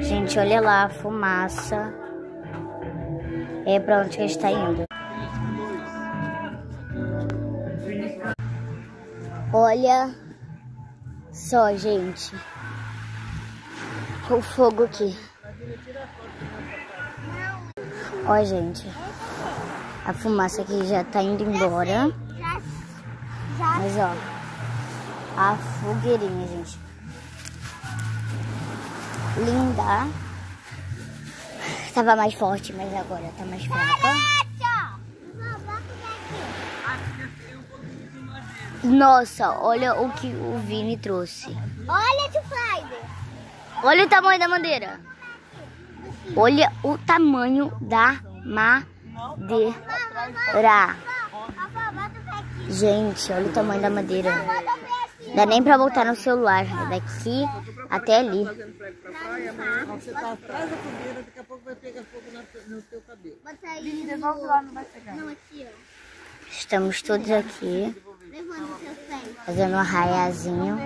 Gente, olha lá a fumaça. É pra onde que a gente tá indo. Olha só, gente. O fogo aqui. Ó, gente. A fumaça aqui já tá indo embora. Mas, ó. A fogueirinha, gente. Linda. Tava mais forte, mas agora tá mais fraca. Nossa, olha o que o Vini trouxe. Olha, tio Friday. Olha o tamanho da madeira. Olha o tamanho da madeira. Gente, olha o tamanho da madeira. Não dá nem pra botar no celular. Daqui até ali. Você tá atrás da fogueira, daqui a pouco vai pegar fogo no teu cabelo. Devolve lá, não vai pegar. Não, aqui, ó. Estamos todos aqui. Levando o seu pé. Fazendo um arraiazinho.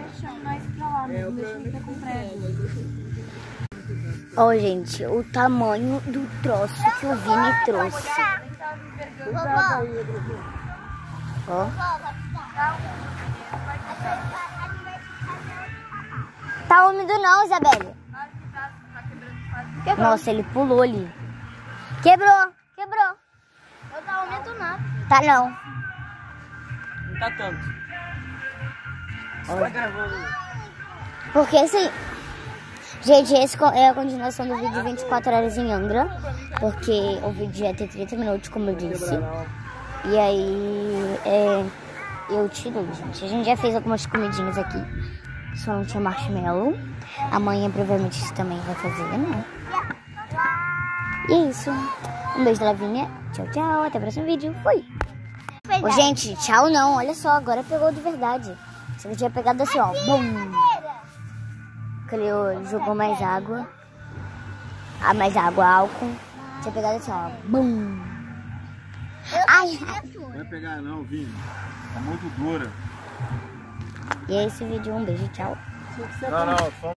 Ó, gente, o tamanho do troço que o Vini trouxe. Ó. Tá úmido não, Isabelle. Nossa, ele pulou ali. Quebrou, quebrou. Não tá úmido nada. Tá não. Não tá tanto. Tá gravando. Porque assim... Gente, esse é a continuação do vídeo 24 horas em Angra. Porque o vídeo ia ter 30 minutos, como eu disse. E aí, eu tirei, gente. A gente já fez algumas comidinhas aqui. Só não tinha marshmallow. Amanhã provavelmente isso também vai fazer, né? E é isso. Um beijo da Lavínia. Tchau, tchau. Até o próximo vídeo. Fui. Ô, gente, tchau não. Olha só, agora pegou de verdade. Você tinha pegado assim, ó. Bum. Ele jogou mais água. Mais água, álcool. Tinha pegado assim, ó. Bum. Ai. Não vai pegar não, Vini. Tá muito dura. E é esse vídeo. Um beijo, tchau. Não, só